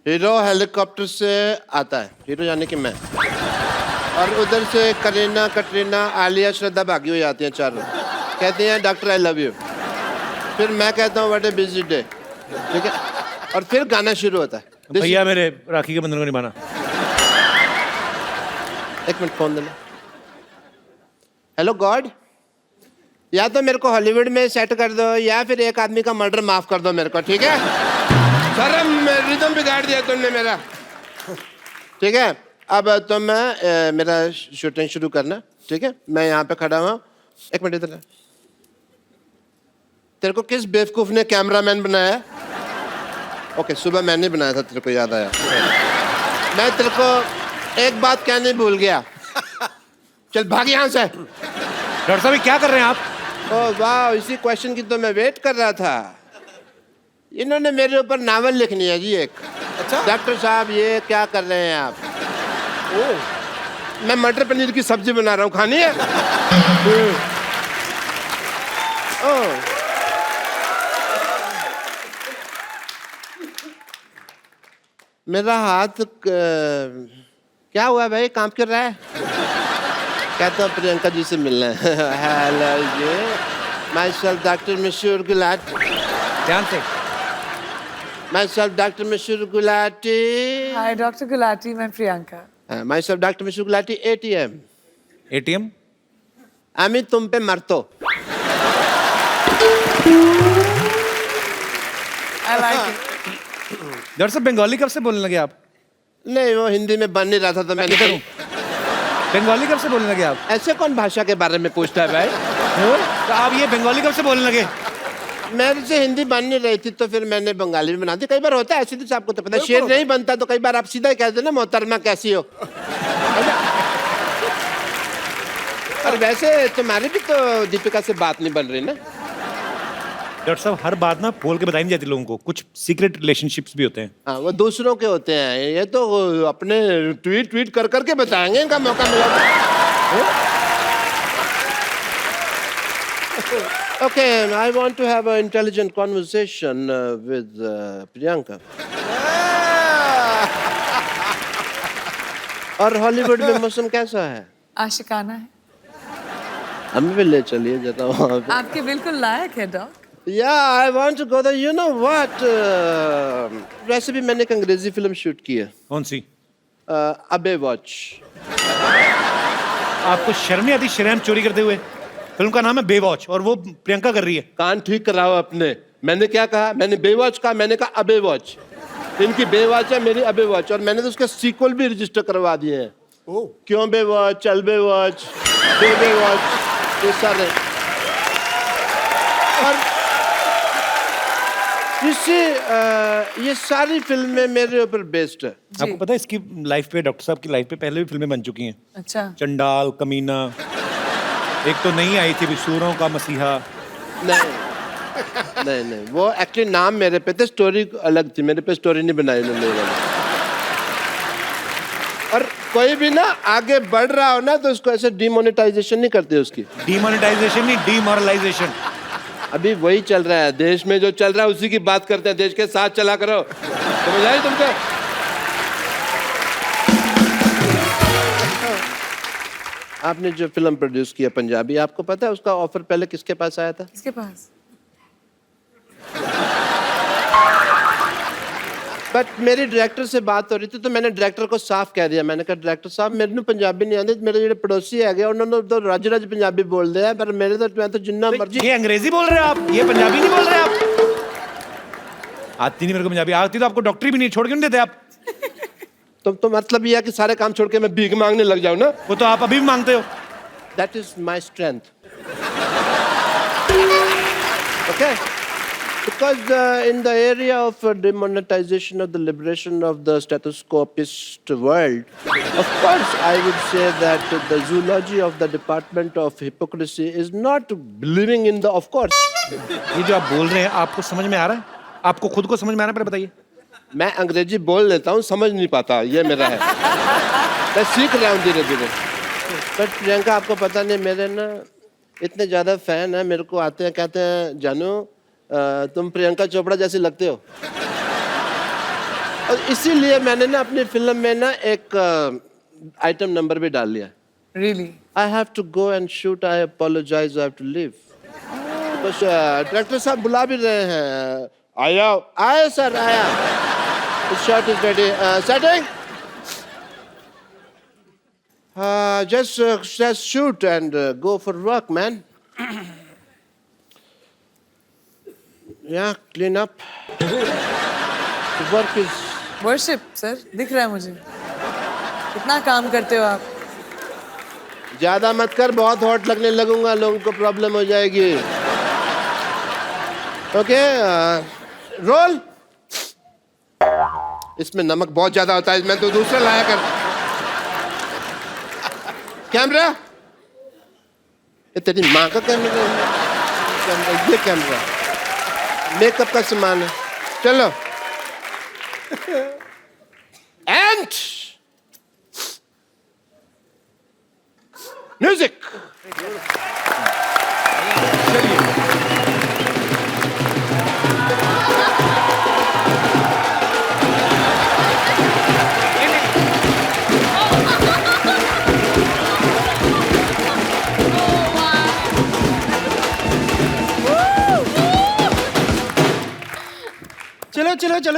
Hero helicopter से आता है, हीरो यानी कि मैं, और उधर से करीना, कटरीना, आलिया, श्रद्धा भागी हुई आती हैं चारों, कहती हैं डॉक्टर आई लव यू। फिर मैं कहता हूँ व्हाट ए बिजी डे, ठीक है, और फिर गाना शुरू होता है। भैया मेरे राखी के बंधन को निभाना। एक मिनट फोन देना। हेलो गॉड, या तो मेरे को हॉलीवुड में सेट कर दो या फिर एक आदमी का मर्डर माफ कर दो मेरे को, ठीक है। सर रिदम बिगाड़ दिया तुमने मेरा, ठीक है। अब तुम मेरा शूटिंग शुरू करना, ठीक है। मैं यहाँ पे खड़ा हुआ, एक मिनट इधर। तेरे को किस बेवकूफ ने कैमरामैन बनाया? ओके, सुबह मैंने बनाया था, तेरे को याद आया। मैं तेरे को एक बात कहने भूल गया, चल भाग यहाँ से। डॉक्टर साहब क्या कर रहे हैं आप? ओह वाह, इसी क्वेश्चन की तो मैं वेट कर रहा था। इन्होंने मेरे ऊपर नावल लिखनी है जी एक। अच्छा डॉक्टर साहब ये क्या कर रहे हैं आप? ओह, मैं मटर पनीर की सब्जी बना रहा हूँ, खानी है? ओह, मेरा हाथ क्या हुआ भाई, कांप क्यों रहा है? कहता हूँ प्रियंका जी से मिलना है। Hello ji, myself doctor Mashoor Gulati. ध्यान से। My self doctor Mashoor Gulati. Hi doctor Gulati, मैं Priyanka. My self doctor Mashoor Gulati. ATM. ATM? अमी तुम पे मरतो। I like it. डॉक्टर साहब बंगाली कब से बोलने लगे आप? नहीं, वो हिंदी में बन नहीं रहा था तो मैं किधर हूँ? बंगाली कब से बोलने लगे आप? ऐसे कौन भाषा के बारे में पूछता है भाई? तो आप ये बंगाली कब से बोलने लगे? मेरे से हिंदी बन नहीं रही थी तो फिर मैंने बंगाली में बना दी। कई बार होता है ऐसे, तो आपको तो पता है, शेर नहीं बनता तो कई बार आप सीधा ही कहते ना मोहतरमा कैसी हो। और वैसे तुम्हारी भी तो दीपिका से बात नहीं बन रही ना। डॉक्टर साहब हर बात ना बोल के बताई नहीं जाती लोगों को, कुछ सीक्रेट रिलेशनशिप्स भी होते हैं। हाँ, वो दूसरों के होते हैं, ये तो अपने ट्वीट कर करके बताएंगे, इनका मौका मिला। Okay, I want to have a intelligent conversation with Priyanka. और हॉलीवुड में मौसम कैसा है? आशिकाना है। हमें भी ले चलिए जरा वहाँ पे। आपके बिल्कुल लायक है dock. Yeah, I want to go there. You know what? वैसे भी मैंने एक अंग्रेजी फिल्म शूट की है। कौन सी? अबे वॉच। आपको शर्म नहीं आती शरेआम चोरी करते हुए? फिल्म का नाम है बेवॉच और वो प्रियंका कर रही है। कान ठीक कराओ अपने। मैंने क्या कहा? मैंने बेवॉच कहा, मैंने कहा अबे वॉच। इनकी बेवॉच है, मेरी अबे वॉच, और मैंने तो उसका सीक्वल भी रजिस्टर करवा दिए हैं। क्यों बेवॉच, चल बेवॉच, बेवॉच, ये सारे। और ये सारी फिल्में मेरे ऊपर बेस्ड है। आपको पता है इसकी लाइफ पे, डॉक्टर साहब की लाइफ पे पहले भी फिल्में बन चुकी हैं। अच्छा। चंडाल, कमीना, एक तो नई आई थी सूरों का मसीहा। नहीं नहीं नहीं, वो एक्चुअली नाम मेरे पे थे, स्टोरी अलग थी, मेरे पे स्टोरी नहीं बनाई उन्होंने। और कोई भी ना आगे बढ़ रहा हो ना तो उसको ऐसे डिमोनेटाइजेशन नहीं करते उसकी। डिमोनेटाइजेशन नहीं, डीमोरलाइजेशन। अभी वही चल रहा है देश में, जो चल रहा है उसी की बात करते हैं। देश के साथ चला करो, समझ आई तुमको? आपने जो फिल्म प्रोड्यूस किया पंजाबी, आपको पता है उसका ऑफर पहले किसके पास आया था? किसके पास? बट मेरी डायरेक्टर से बात हो रही थी तो मैंने डायरेक्टर को साफ कह दिया। मैंने कहा डायरेक्टर साहब मेरे को पंजाबी नहीं आती, मेरे जो पड़ोसी है उन्होंने तो रज रज पंजाबी बोल दिया, पर मेरे तो मैं तो जिन्ना मर्जी। ये अंग्रेजी बोल रहे हो आप, ये पंजाबी नहीं बोल रहे आप? आती नहीं मेरे को पंजाबी, आती तो आपको डॉक्टरी भी नहीं, छोड़ क्यों नहीं देते आप? तो मतलब ये है कि सारे काम छोड़ के मैं भीख मांगने लग जाऊं ना? वो तो आप अभी भी मांगते हो। That is my strength. Okay, because in the area of demonetization of the liberation of the stethoscopist world, of course I would say that the zoology of the department of hypocrisy is not believing in the, of course. ये जो आप बोल रहे हैं आपको समझ में आ रहा है? आपको खुद को समझ में आ रहा है? बताइए। मैं अंग्रेजी बोल लेता हूँ, समझ नहीं पाता, ये मेरा है। मैं सीख रहा हूँ धीरे धीरे। बट प्रियंका आपको पता नहीं, मेरे ना इतने ज़्यादा फैन है, मेरे को आते हैं कहते हैं जानू तुम प्रियंका चोपड़ा जैसे लगते हो। और इसीलिए मैंने ना अपनी फिल्म में ना एक आइटम नंबर भी डाल लिया. Really? I have to go and shoot. I apologize. I have to leave. बस डायरेक्टर साहब बुला भी रहे हैं. आया सर आया. The shot is ready. Setting. Just shoot and go for work, man. Yeah, clean up. The work is. Worship, sir. दिख रहा है मुझे. कितना काम करते हो आप? ज्यादा मत कर, बहुत हॉट लगने लगूंगा, लोगों को प्रॉब्लम हो जाएगी. Okay, roll. इसमें नमक बहुत ज्यादा होता है, मैं तो दूसरा लाया कर. कैमरा. ये तेरी माँ का कैमरा. ये कैमरा मेकअप का सामान है. चलो. And music.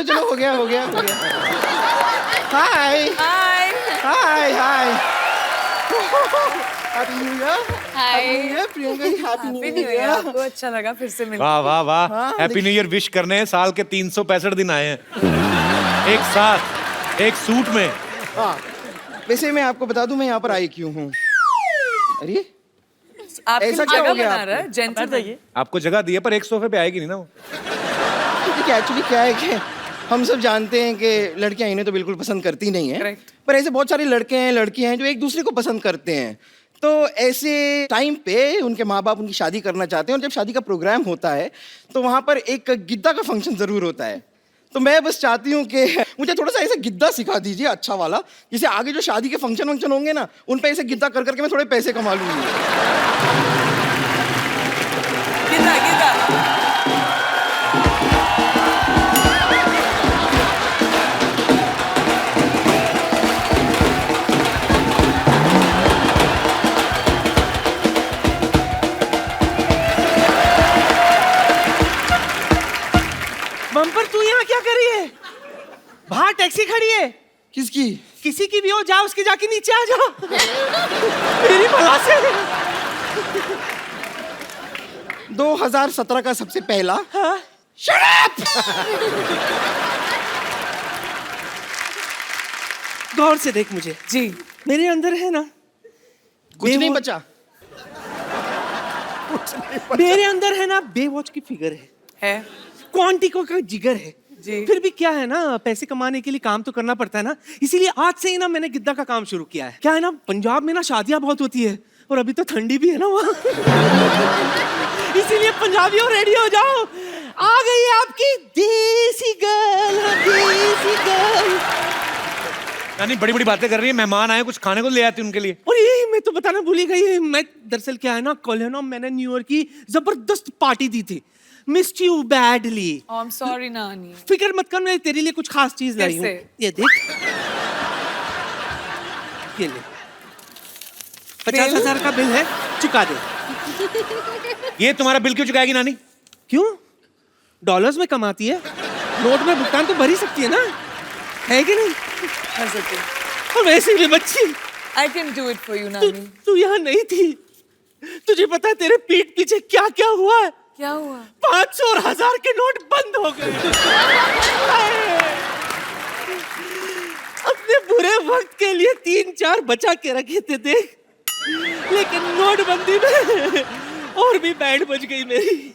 चलो हो गया hi Hi. Hi happy new year Priyanka ji. Happy Happy new New Year. Year. आपको अच्छा लगा फिर से मिलकर. वाह वाह वाह. हाँ, हैप्पी न्यू ईयर विश करने हैं. साल के 365 दिन आए हैं एक साथ एक सूट में. हाँ, वैसे मैं आपको बता दूं मैं यहाँ पर आई क्यों हूँ. अरे आपकी ऐसा क्या जगह हो गया बना आपको? रहा है जेंटलमैन. आपको जगह दी है पर एक सोफे पे आएगी नहीं ना वो. एक्चुअली क्या है कि हम सब जानते हैं कि लड़कियां इन्हें तो बिल्कुल पसंद करती नहीं है. Correct. पर ऐसे बहुत सारे लड़के हैं लड़कियां हैं जो एक दूसरे को पसंद करते हैं. तो ऐसे टाइम पे उनके माँ बाप उनकी शादी करना चाहते हैं और जब शादी का प्रोग्राम होता है तो वहाँ पर एक गिद्दा का फंक्शन ज़रूर होता है. तो मैं बस चाहती हूँ कि मुझे थोड़ा सा ऐसा गिद्दा सिखा दीजिए अच्छा वाला, जिसे आगे जो शादी के फंक्शन होंगे ना उन पे ऐसे गिद्दा कर करके मैं थोड़े पैसे कमा लूँगी. गिद्दा. बम्पर तू यहाँ क्या कर रही है? बाहर टैक्सी खड़ी है. किसकी? किसी की भी हो, जा उसके जाके नीचे आ जा. मेरी भला से. 2017 का सबसे पहला. हाँ? Shut up! गौर से देख मुझे. जी. मेरे अंदर है ना कुछ नहीं बचा. मेरे अंदर है ना बेवॉच की फिगर है. क्वांटिको का जिगर है. जी. फिर भी क्या है ना, पैसे कमाने के लिए काम तो करना पड़ता है ना. इसीलिए आज से ही ना मैंने गिद्दा का काम शुरू किया है. क्या है ना, पंजाब में ना शादियां बहुत होती है और अभी तो ठंडी भी है ना वहाँ. इसीलिए पंजाबियों रेडी हो जाओ, आ गई है आपकी देसी गर्ल. यानी बड़ी बड़ी बातें कर रही है. मेहमान आए, कुछ खाने को ले आती उनके लिए. और ये मैं तो बताना भूल ही गई. मैं दरअसल क्या है ना, कल है ना मैंने न्यू ईयर की जबरदस्त पार्टी दी थी. Missed you badly. Oh, I'm sorry, नानी. फिक्र मत कर, मैं तेरे लिए कुछ खास चीज लाई हूँ. ये देख, ये ले. 50,000 का बिल है, चुका दे. ये तुम्हारा बिल क्यों चुकाएगी नानी? क्यों? डॉलर्स में कमाती है, नोट में भुगतान तो भर ही सकती है ना, है कि नहीं? कर सकते. और वैसे भी बच्ची, I can do it for you, तू नानी. तू यहाँ नहीं थी. तुझे पता है तेरे पीठ पीछे क्या क्या हुआ है? क्या हुआ? 500 और 1000 के नोट बंद हो गए. अपने बुरे वक्त के लिए 3-4 बचा के रखे थे देख, लेकिन नोटबंदी में और भी बैंड बज गई मेरी.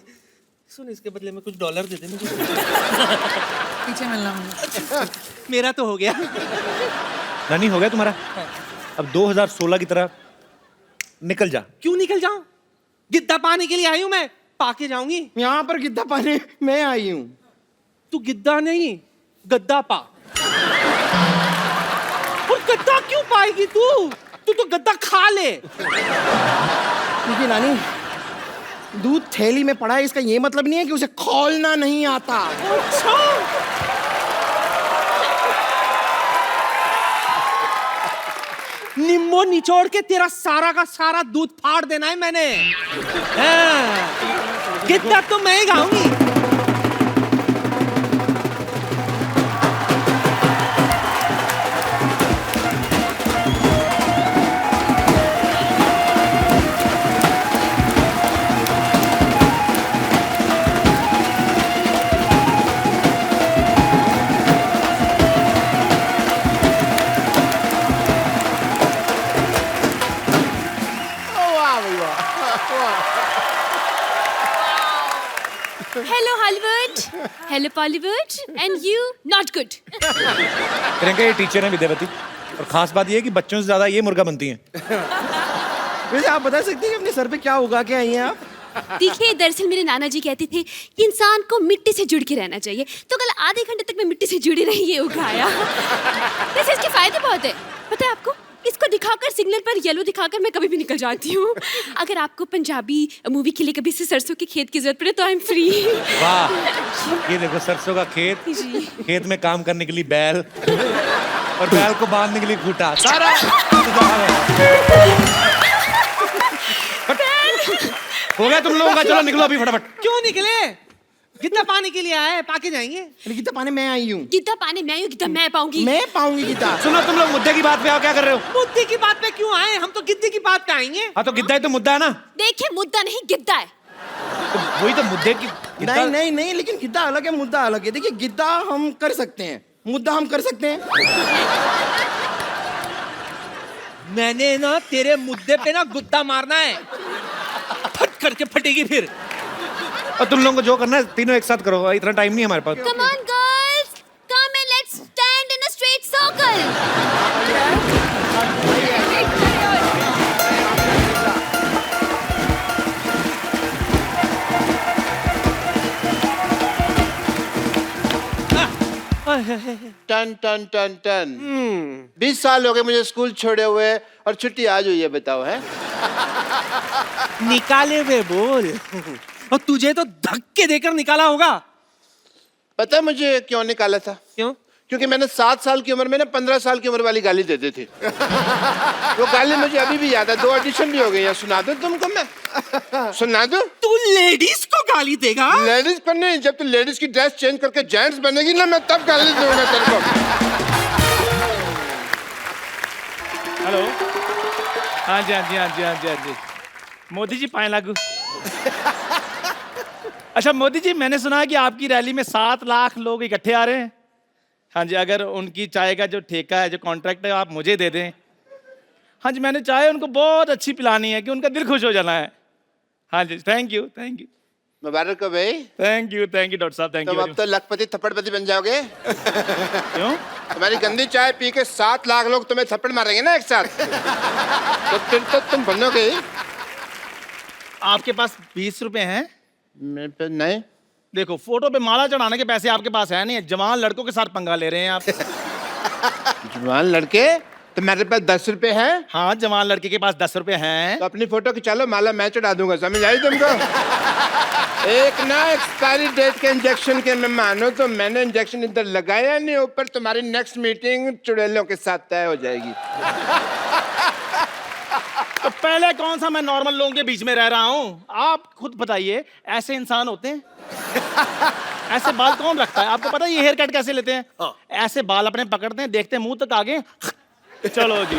सुन, इसके बदले में कुछ डॉलर दे दे मुझे. पीछे मिलना मुझे. मेरा तो हो गया. नानी हो गया तुम्हारा? अब 2016 की तरह निकल जा. क्यों निकल जाऊं? गिद्दा पाने के लिए आई हूं मैं, पाके जाऊंगी. यहाँ पर गिद्दा पाने मैं आई हूँ. तू गिद्दा नहीं, गद्दा पा. और गद्दा क्यों पाएगी तू? तू तो गद्दा खा ले. क्योंकि नानी, दूध थैली में पड़ा है इसका ये मतलब नहीं है कि उसे खोलना नहीं आता. अच्छा, निम्बो निचोड़ के तेरा सारा का सारा दूध फाड़ देना है मैंने। हाँ। गिद्दा तो मैं ही गाऊंगी। Hello Hollywood, hello Bollywood, and you not good. Priyanka ये टीचर है विद्यावती, और खास बात ये है कि बच्चों से ज्यादा ये मुर्गा बनती हैं। वैसे आप बता सकते हैं कि अपने सर पे क्या उगा के आई हैं आप? देखिए, दरअसल मेरे नाना जी कहते थे कि इंसान को मिट्टी से जुड़ के रहना चाहिए, तो कल आधे घंटे तक मैं मिट्टी से जुड़ी रही, ये उगाया। वैसे इसके फायदे बहुत है, पता है आपको? इसको दिखाकर, सिग्नल पर येलो दिखाकर मैं कभी भी निकल जाती हूँ। अगर आपको पंजाबी मूवी के लिए कभी से सरसों के खेत की जरूरत पड़े तो आई एम फ्री। वाह, ये देखो सरसों का खेत, जी। खेत में काम करने के लिए बैल, और बैल को बांधने के लिए खूंटा, सारा हो गया तुम लोगों का। चलो निकलो अभी फटाफट। क्यों निकले? गिद्दा पानी के लिए आए, पाके जाएंगे। गीता पाने मैं आई हूँ। गिद्दा पाने मैं हूँ, गिद्दा मैं पाऊंगी। मैं पाऊंगी गीता। सुनो, तुम लोग मुद्दे की बात पे आओ, क्या कर रहे हो? मुद्दे की बात पे क्यों आए? हम तो गिद्दे की बात पे आएंगे। हाँ तो गिद्दा ही तो मुद्दा है ना। देखिए, मुद्दा नहीं गिद्दा है। तो वही तो मुद्दे की नहीं नहीं नहीं, लेकिन गिद्दा अलग है, मुद्दा अलग है। देखिए, गिद्दा हम कर सकते हैं, मुद्दा हम कर सकते हैं। मैंने ना तेरे मुद्दे पे ना गुद्दा मारना है, फट करके फटेगी फिर। और तुम लोगों को जो करना है तीनों एक साथ करो, इतना टाइम नहीं है हमारे पास। Come on girls, come and let's stand in a straight circle. टन टन टन टन। 20 साल हो गए मुझे स्कूल छोड़े हुए, और छुट्टी आज हुई है, बताओ है? निकाले हुए बोल। और तुझे तो धक्के देकर निकाला होगा। पता है मुझे क्यों निकाला था? क्यों? क्योंकि मैंने 7 साल की उम्र में ना 15 साल की उम्र वाली गाली दे दी थी। वो गाली मुझे अभी भी याद है। 2 ऑडिशन भी हो गई हैं। सुना दूं तुमको मैं? सुना दूं? तू लेडीज को गाली देगा? लेडीज को नहीं, जब तू लेडीज की ड्रेस चेंज करके जेंट्स बनेगी ना, मैं तब गाली दूंगा तेरे को। हेलो, हाँ जी हाँ जी हाँ जी हाँ जी हाँ जी। मोदी जी पाए लागू। अच्छा मोदी जी, मैंने सुना है कि आपकी रैली में 7 लाख लोग इकट्ठे आ रहे हैं। हाँ जी, अगर उनकी चाय का जो ठेका है, जो कॉन्ट्रैक्ट है, आप मुझे दे दें। हाँ जी, मैंने चाय उनको बहुत अच्छी पिलानी है कि उनका दिल खुश हो जाना है। हाँ जी, थैंक यू थैंक यू। मुबारक हो भाई। थैंक यू डॉक्टर साहब, थैंक तुम यू। अब तो लखपति थप्पड़पति बन जाओगे। क्यों? तुम्हारी गंदी चाय पी के 7 लाख लोग तुम्हें थप्पड़ मारेंगे ना एक साथ, तो फिर तो तुम बनोगे ही। आपके पास 20 रुपए हैं? मेरे पे नहीं। देखो, फोटो पे माला चढ़ाने के पैसे आपके पास है नहीं, जवान लड़कों के साथ पंगा ले रहे हैं आप। जवान लड़के? तो मेरे पास 10 रुपए हैं। हाँ, जवान लड़के के पास 10 रुपए हैं। तो अपनी फोटो खिंचा लो, माला मैं चढ़ा दूंगा। समझ आई तुमको? एक ना एक्सपायरी डेट के इंजेक्शन के मैं मानो तो मैंने इंजेक्शन इधर लगाया नहीं, ऊपर तुम्हारी नेक्स्ट मीटिंग चुड़ैलों के साथ तय हो जाएगी। तो पहले कौन सा मैं नॉर्मल लोगों के बीच में रह रहा हूँ? आप खुद बताइए, ऐसे इंसान होते हैं? ऐसे बाल कौन रखता है? आपको पता है ये हेयर कट कैसे लेते हैं? ऐसे बाल अपने पकड़ते हैं, देखते हैं मुंह तक आगे, चलो जी।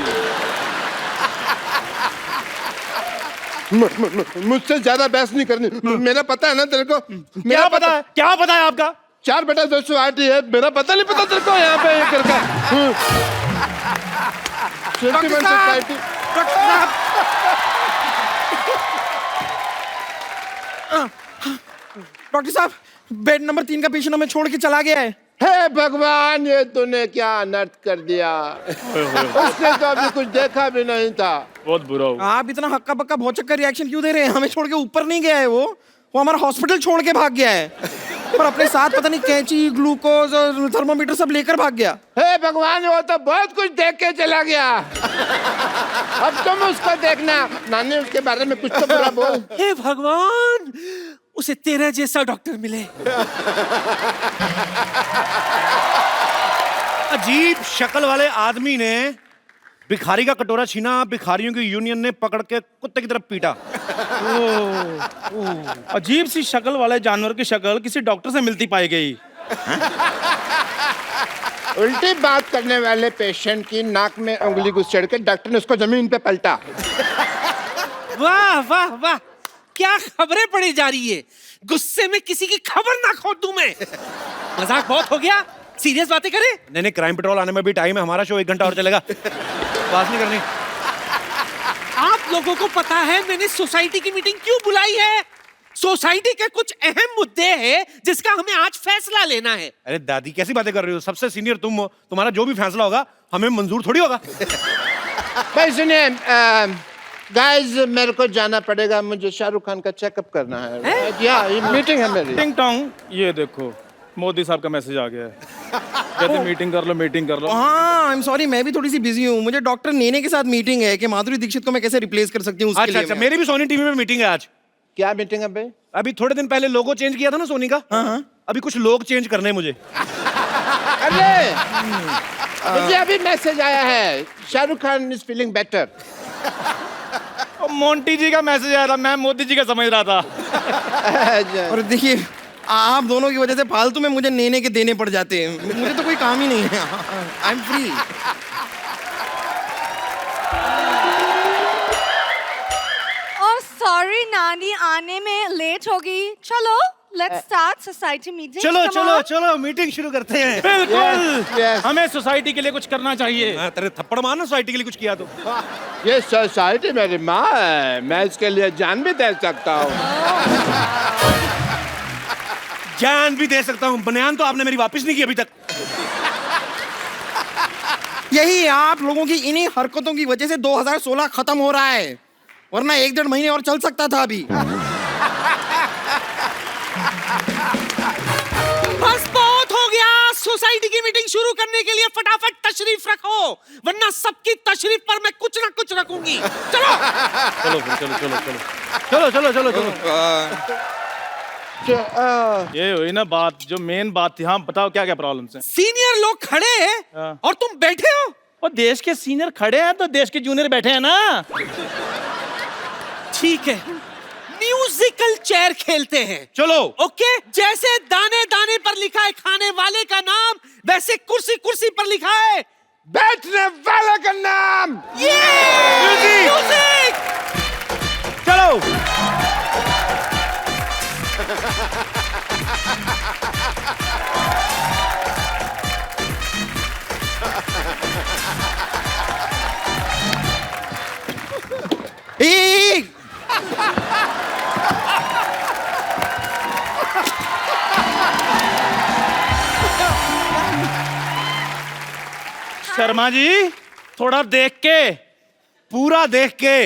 मुझसे ज्यादा बहस नहीं करनी। मेरा पता है ना तेरे को? क्या पता है? क्या पता है आपका? 4/208 है। मेरा पता नहीं पता तेरे को? यहाँ पे ये करके सोसाइटी। डॉक्टर साहब, बेड नंबर 3 का पेशेंट हमें छोड़ के चला गया है। हे भगवान, ये तूने क्या अनर्थ कर दिया। उसने तो अभी कुछ देखा भी नहीं था। बहुत बुरा हो। आप इतना हक्का बक्का भौचक का रिएक्शन क्यों दे रहे हैं? हमें छोड़ के ऊपर नहीं गया है वो हमारा हॉस्पिटल छोड़ के भाग गया है। पर अपने साथ पता नहीं कैंची, ग्लूकोज और थर्मोमीटर सब लेकर भाग गया। हे भगवान, वो तो बहुत कुछ देख के चला गया। अब तुम उसको देखना। नानी, उसके बारे में कुछ तो बुरा बोल। हे भगवान, उसे तेरे जैसा डॉक्टर मिले। अजीब शक्ल वाले आदमी ने भिखारी का कटोरा छीना, भिखारियों की यूनियन ने पकड़ के कुत्ते की तरफ पीटा। अजीब सी शक्ल वाले जानवर की शक्ल किसी डॉक्टर से मिलती पाई गई। उल्टी बात करने वाले पेशेंट की नाक में उंगली घुसेड़ के डॉक्टर ने उसको जमीन पे पलटा। वाह वाह वाह, क्या खबरें पड़ी जा रही है। गुस्से में किसी की खबर ना खो दूं मैं। मजाक बहुत हो गया, सीरियस बातें करें। नहीं नहीं, क्राइम पेट्रोल आने में भी टाइम है, हमारा शो 1 घंटा और चलेगा। बात नहीं करनी। आप लोगों को पता है मैंने सोसाइटी की मीटिंग क्यों बुलाई है? सोसाइटी के कुछ अहम मुद्दे हैं जिसका हमें आज फैसला लेना है। अरे दादी कैसी बातें कर रही हो, सबसे सीनियर तुम हो, तुम्हारा जो भी फैसला होगा हमें मंजूर थोड़ी होगा। भाई सुनिए गाइस, मेरे को जाना पड़ेगा, मुझे शाहरुख खान का चेकअप करना है। या ये मीटिंग है मेरी। टिंग टोंग, ये देखो मोदी साहब का मैसेज आ गया है। कहते मीटिंग कर लो, मीटिंग कर लो। हाँ, आई एम सॉरी, मैं भी थोड़ी सी बिजी हूँ। मुझे डॉक्टर नेने के साथ मीटिंग है कि माधुरी दीक्षित को मैं कैसे रिप्लेस कर सकती हूँ उसके लिए। अच्छा, मेरी भी सोनी टीवी में मीटिंग है आज। क्या मीटिंग है भाई? अभी थोड़े दिन पहले लोगो चेंज किया था ना सोनी का। हाँ। अभी कुछ लोग चेंज करने हैं मुझे। अरे मुझे अभी मैसेज आया है, Shahrukh Khan is feeling better. Monty ji का मैसेज आया था, मैं मोदी जी का समझ रहा था। और देखिए, आप दोनों की वजह से फालतू में मुझे नेने के देने पड़ जाते हैं। मुझे तो कोई काम ही नहीं है। I am free. सॉरी नानी, आने में लेट होगी। चलो लेट्स स्टार्ट सोसाइटी मीटिंग। चलो चलो चलो मीटिंग शुरू करते हैं। बिल्कुल, yes. हमें सोसाइटी के लिए कुछ करना चाहिए। तेरे थप्पड़ मारना सोसाइटी के लिए कुछ किया तो। ये सोसाइटी मेरी माँ है, मैं इसके लिए जान भी दे सकता हूँ। जान भी दे सकता हूँ। बनियान तो आपने मेरी वापस नहीं की अभी तक। यही आप लोगों की इन्हीं हरकतों की वजह से 2016 खत्म हो रहा है, वरना 1-1.5 महीने और चल सकता था अभी। बस बहुत हो गया। सोसाइटी की मीटिंग शुरू करने के लिए फटाफट तशरीफ रखो, वरना सबकी तशरीफ पर मैं कुछ ना कुछ रखूंगी। चलो चलो चलो चलो चलो चलो चलो चलो चलो। ये हुई ना बात, जो मेन बात थी। हाँ बताओ, क्या क्या प्रॉब्लम्स हैं? सीनियर लोग खड़े हैं हाँ। और तुम बैठे हो। और देश के सीनियर खड़े हैं तो देश के जूनियर बैठे हैं ना। ठीक है, म्यूजिकल चेयर खेलते हैं। चलो। ओके, जैसे दाने दाने पर लिखा है खाने वाले का नाम, वैसे कुर्सी कुर्सी पर लिखा है बैठने वाले का नाम। ये म्यूजिक। चलो। शर्मा जी, थोड़ा देख के, पूरा देख के।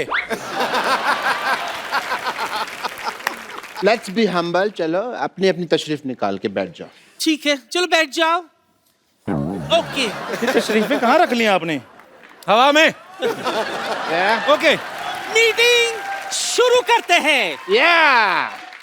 Let's be humble. चलो अपनी अपनी तशरीफ निकाल के बैठ जाओ। ठीक है, चलो बैठ जाओ। ओके, तशरीफें कहाँ रख ली आपने? हवा में। ओके, मीटिंग शुरू करते हैं।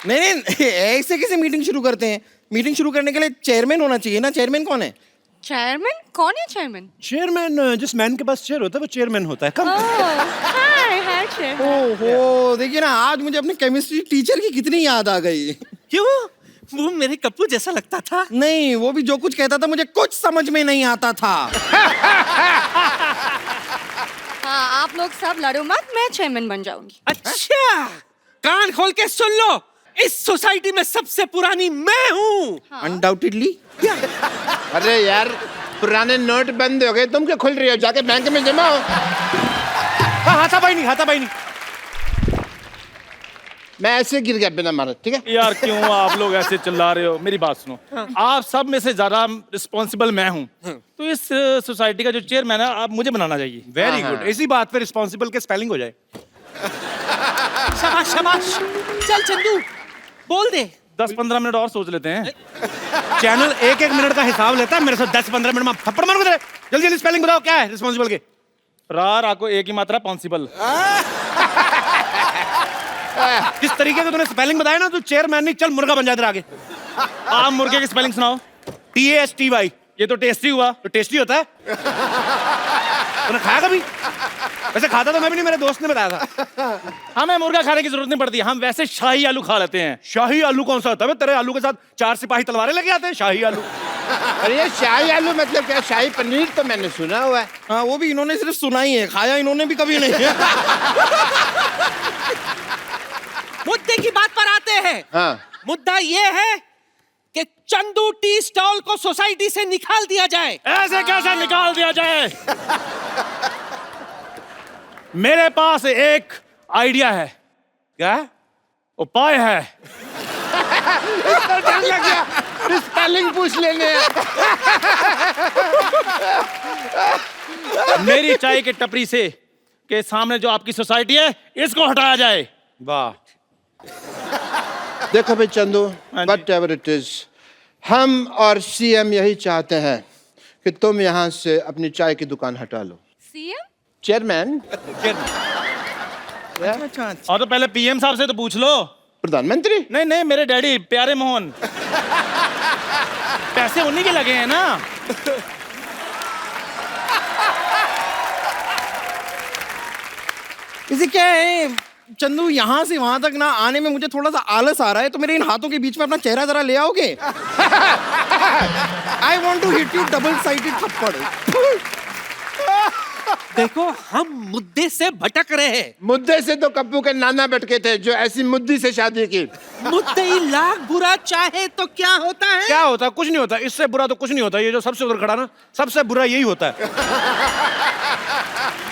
नहीं, ऐसे कैसे मीटिंग शुरू करते हैं? मीटिंग शुरू करने के लिए चेयरमैन होना चाहिए ना। चेयरमैन कौन है? चेयरमैन? कौन है चेयरमैन? चेयरमैन जिस मैन के पास चेयर होता है वो चेयरमैन होता है। कम। हाय चेयर। ओहो, देखिए ना, आज मुझे अपने केमिस्ट्री टीचर की कितनी याद आ गई। क्यों? वो मेरे कप्पू जैसा लगता था। नहीं, वो भी जो कुछ कहता था मुझे कुछ समझ में नहीं आता था। हाँ, आप लोग सब लड़ो मत, मैं चेयरमैन बन जाऊंगी। अच्छा, कान खोल के सुन लो, इस सोसाइटी में सबसे पुरानी मैं हूँ। अनडाउटेडली। अरे यार, पुराने नोट बंद हो गए, तुम क्यों खुल रही हो? जाके बैंक में जमा हो। हाथापाई नहीं, हाथापाई नहीं। मैं ऐसे गिर गया बिना मारे, ठीक है? यार क्यों आप लोग ऐसे चिल्ला रहे हो? मेरी बात सुनो। आप सब में से ज्यादा रिस्पॉन्सिबल मैं हूँ, तो इस सोसाइटी का जो चेयरमैन है आप मुझे बनाना चाहिए। Very good. इसी बात पे रिस्पॉन्सिबल के स्पेलिंग हो जाए। शाबाश शाबाश। चल चंदू, बोल दे। 10-15 मिनट और सोच लेते हैं। चैनल 1-1 मिनट का हिसाब लेता है, मेरे से 10-15 मिनट में थप्पड़ मारूंगा तेरे। जल्दी जल्दी स्पेलिंग बताओ, क्या है रिस्पॉन्सिबल के? रा को एक ही मात्रा पॉसिबल। जिस तरीके से तूने स्पेलिंग बताया ना, तू चेयरमैन नहीं, चल मुर्गा बन जाए आगे। आप मुर्गे की स्पेलिंग सुनाओ। TASTY। ये तो टेस्टी हुआ। तो टेस्टी होता है। तूने खाया कभी? वैसे खाता तो मैं भी नहीं, मेरे दोस्त ने बताया था। हमें मुर्गा खाने की जरूरत नहीं पड़ती, हम वैसे शाही आलू खा लेते हैं। शाही आलू कौन सा होता है? तेरे आलू के साथ 4 सिपाही तलवारें लेके आते हैं, शाही आलू। अरे ये शाही आलू मतलब क्या? शाही पनीर तो मैंने सुना हुआ है। हाँ, वो भी इन्होंने सिर्फ सुना ही है, खाया इन्होंने भी कभी नहीं है। मुद्दे की बात पर आते हैं। हाँ। मुद्दा ये है कि चंदू टी स्टॉल को सोसाइटी से निकाल दिया जाए। ऐसे कैसे निकाल दिया जाए? मेरे पास एक आइडिया है। क्या? उपाय है। इस पर डर लग गया, स्पेलिंग पूछ लेने। मेरी चाय की टपरी से के सामने जो आपकी सोसाइटी है, इसको हटाया जाए। वाह। देखो भाई चंदू, हाँ जी। वट एवर इट इज, हम और सीएम यही चाहते हैं कि तुम यहाँ से अपनी चाय की दुकान हटा लो। सीएम? चेयरमैन। अच्छा, और तो पहले पीएम साहब से तो पूछ लो। प्रधानमंत्री। नहीं नहीं, मेरे डैडी प्यारे मोहन। पैसे उन्हीं के लगे हैं ना। इसे क्या है चंदू, यहाँ से वहां तक ना आने में मुझे थोड़ा सा आलस आ रहा है, तो मेरे इन हाथों के बीच में अपना चेहरा जरा ले आओगे? I want to hit you double sided थप्पड़। देखो, हम मुद्दे से भटक रहे हैं। मुद्दे से तो कप्पू के नाना भटके थे, जो ऐसी मुद्दी से शादी की। मुद्दे ही लाख बुरा चाहे तो क्या होता है? क्या होता है? कुछ नहीं होता, इससे बुरा तो कुछ नहीं होता। ये जो सबसे उधर खड़ा ना, सबसे बुरा यही होता है।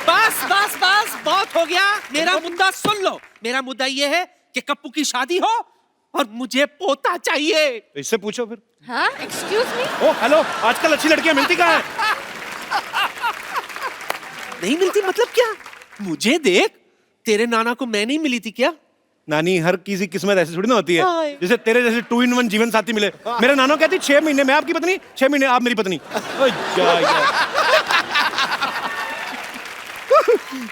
बस बस बस, बहुत हो गया। मेरा मुद्दा सुन लो। मेरा मुद्दा ये है कि कप्पू की शादी हो और मुझे पोता चाहिए। तो इससे पूछो फिर। हाँ, एक्सक्यूज मी। ओ हेलो, आजकल अच्छी लड़कियां मिलती कहाँ है? नहीं मिलती मतलब क्या? मुझे देख, तेरे नाना को मैं नहीं मिली थी क्या? नानी, हर किसी किस्मत ऐसी थोड़ी ना होती है। हाँ। जैसे तेरे जैसे 2 in 1 जीवन साथी मिले। मेरे नाना कहती 6 महीने मैं आपकी पत्नी, 6 महीने आप मेरी पत्नी। ओए जा यार।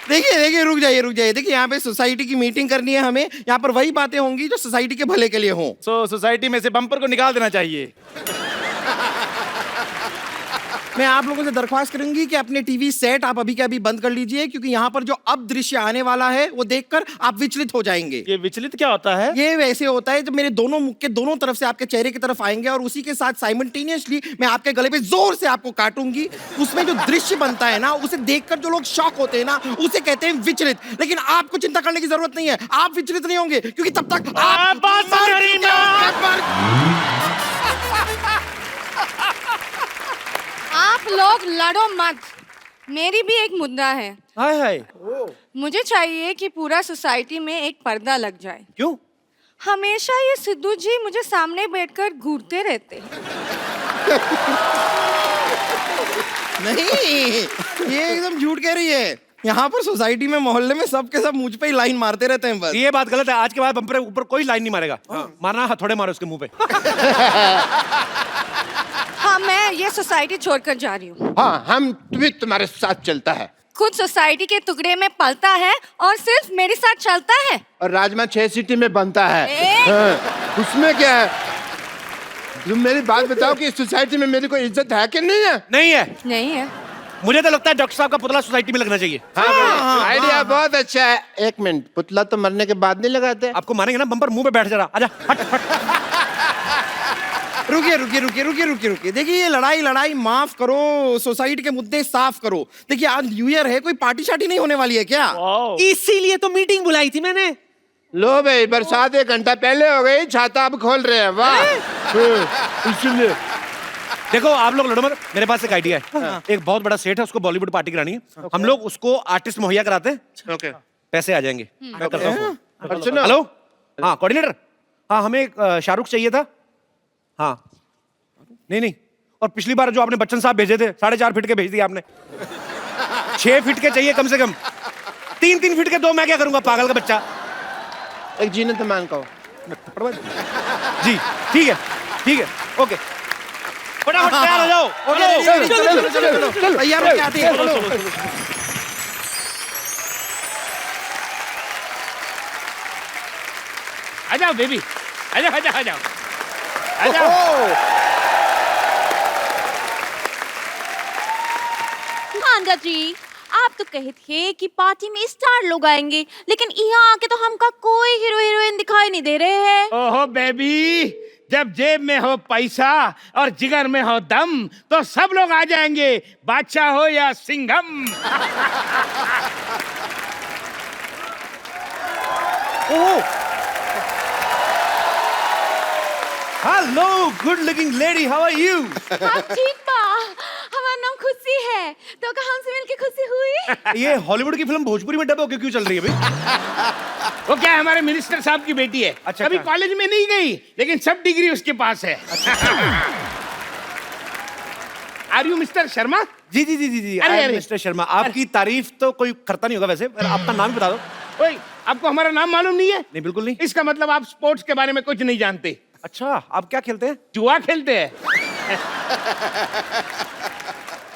देखिए रुक जाइए। देखिए, यहाँ पे सोसाइटी की मीटिंग करनी है हमें। यहाँ पर वही बातें होंगी जो सोसाइटी के भले के लिए हों। सो सोसाइटी में से बम्पर को निकाल देना चाहिए। मैं आप लोगों से दरख्वास्त करूंगी कि अपने टीवी सेट आप अभी के अभी बंद कर लीजिए, क्योंकि यहाँ पर जो अब दृश्य आने वाला है वो देखकर आप विचलित हो जाएंगे। ये विचलित क्या होता है? ये वैसे होता है जब मेरे दोनों मुख के दोनों तरफ से आपके चेहरे की तरफ आएंगे और उसी के साथ साइमल्टेनियसली मैं आपके गले पे जोर से आपको काटूंगी। उसमें जो दृश्य बनता है ना, उसे देखकर जो लोग शॉक होते हैं ना, उसे कहते हैं विचलित। लेकिन आपको चिंता करने की जरूरत नहीं है, आप विचलित नहीं होंगे, क्योंकि तब तक आप आप लोग लड़ो मत। मेरी भी एक मुद्दा है। हाय हाय। मुझे चाहिए कि पूरा सोसाइटी में एक पर्दा लग जाए। क्यों? हमेशा ये सिद्धू जी मुझे सामने बैठकर घूरते रहते हैं। नहीं, ये एकदम झूठ कह रही है। यहाँ पर सोसाइटी में, मोहल्ले में सबके सब मुझ पे ही लाइन मारते रहते हैं बस। ये बात गलत है। आज के बाद बम्पर के ऊपर कोई लाइन नहीं मारेगा। मारना हथौड़े मारो उसके मुंह पे। हाँ, मैं ये सोसाइटी छोड़कर जा रही हूँ। हाँ, हम भी तुम्हारे साथ चलता है। खुद सोसाइटी के टुकड़े में पलता है और सिर्फ मेरे साथ चलता है। और राजमा 6 सीटी में बनता है। ए? हाँ, उसमें क्या है? तुम मेरी बात बताओ कि इस सोसाइटी में मेरी कोई इज्जत है कि नहीं है? नहीं है। नहीं है। मुझे तो लगता है डॉक्टर साहब का पुतला सोसाइटी में लगना चाहिए। हाँ, आइडिया बहुत अच्छा है। एक मिनट, पुतला तो मरने के बाद नहीं लगाते? आपको मारेंगे ना, बम्पर मुंह पे बैठ जरा। आजा, हट हट। रुकिए। देखिए, ये लड़ाई माफ करो, सोसाइटी के मुद्दे साफ करो। देखिए, आज न्यू ईयर है, कोई पार्टी शार्टी नहीं होने वाली है क्या? इसीलिए तो मीटिंग बुलाई थी मैंने। लो भाई, बरसात 1 घंटा पहले हो गई, छाता अब खोल रहे हैं। वाह। इसलिए देखो, आप लोग लड़ो मत। मेरे पास एक आइडिया है। एक बहुत बड़ा सेट है, उसको बॉलीवुड पार्टी करानी है। हम लोग उसको आर्टिस्ट मुहैया कराते हैं। ओके, पैसे आ जाएंगे। मैं करता हूँ फोन। और सुनो। हेलो, हाँ कोऑर्डिनेटर। हाँ, हमें एक शाहरुख चाहिए था। हाँ, नहीं। और पिछली बार जो आपने बच्चन साहब भेजे थे, 4.5 फीट के भेज दिए आपने। 6 फीट के चाहिए कम से कम। 3 फीट के दो मैं क्या करूंगा, पागल का बच्चा। एक जीने तो मान कहो। जी ठीक है, ओके। फटाफट तैयार हो जाओ। चलो, तैयार होके आते हैं, चलो। आ जाओ बेबी, आ जाओ। पांडा जी, आप तो कहे थे कि पार्टी में स्टार लोग आएंगे, लेकिन यहाँ आके तो हमका कोई हीरो हीरोइन दिखाई नहीं दे रहे हैं। ओहो बेबी, जब जेब में हो पैसा और जिगर में हो दम तो सब लोग आ जाएंगे, बादशाह हो या Singham. Hello good looking lady, how are you? हाँ ठीक बा, हमारा नाम खुशी है, तो का हमसे मिलके खुशी हुई। ये हॉलीवुड की फिल्म भोजपुरी में डब होके क्यों चल रही है भाई? वो क्या है, हमारे मिनिस्टर साहब की बेटी है। अच्छा, कभी अच्छा। कॉलेज में नहीं गई, लेकिन सब डिग्री उसके पास है। Are you mister Sharma? जी जी जी जी जी, अरे, अरे। मिस्टर शर्मा, आपकी तारीफ तो कोई करता नहीं होगा वैसे, पर आपका नाम ही बता दो। ओए, आपको हमारा नाम मालूम नहीं है? नहीं, बिल्कुल नहीं। इसका मतलब आप स्पोर्ट्स के बारे में कुछ नहीं जानते। अच्छा, आप क्या खेलते हैं? जुआ खेलते हैं।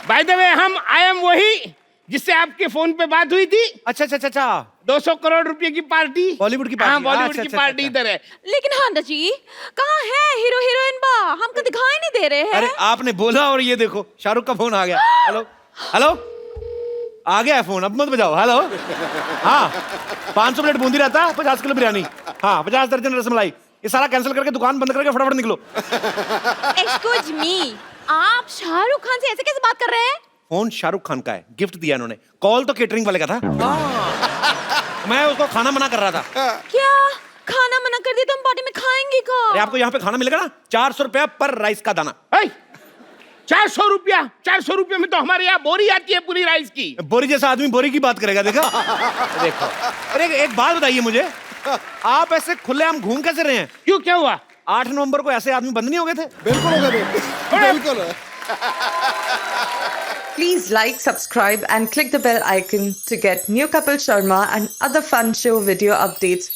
बाय द वे, हम आई एम वही जिससे आपके फोन पे बात हुई थी। अच्छा अच्छा अच्छा अच्छा, 200 करोड़ रुपए की पार्टी। बॉलीवुड की पार्टी। हाँ, बॉलीवुड अच्छा, की अच्छा, पार्टी अच्छा। इधर है। लेकिन हाँ जी, कहाँ है हीरो हीरोइन बा? हमको दिखाई नहीं दे रहे हैं। अरे आपने बोला और ये देखो शाहरुख का फोन आ गया। हेलो हेलो, आ गया है फोन, अब मत बजाओ। हेलो, हाँ 500 प्लेट बूंदी रहता, 50 किलो बिरयानी, हाँ 50 दर्जन रसमलाई, ये सारा कैंसिल करके दुकान बंद करके फटाफट निकलो। एक्सक्यूज मी, आप शाहरुख खान से ऐसे कैसे बात कर रहे हैं? फोन शाहरुख खान का है, गिफ्ट दिया इन्होंने, कॉल तो केटरिंग वाले का था। मैं उसको खाना मना कर रहा था। क्या खाना मना कर दिया तो हम पार्टी में खाएंगे का? अरे आपको यहाँ पे खाना मिलेगा ना, 400 रुपया पर राइस का दाना। 400 रुपया? 400 रुपये में तो हमारे यहाँ बोरी आती है पूरी राइस की। बोरी जैसा आदमी बोरी की बात करेगा, देखा? देखो, अरे एक बात बताइए मुझे, आप ऐसे खुलेआम घूम कैसे रहे हैं? क्यों, क्या हुआ? 8 नवंबर को ऐसे आदमी बंद नहीं हो गए थे? बिल्कुल हो गए, बिल्कुल। Please like, subscribe and click the bell icon to get new Kapil Sharma and other fun show video updates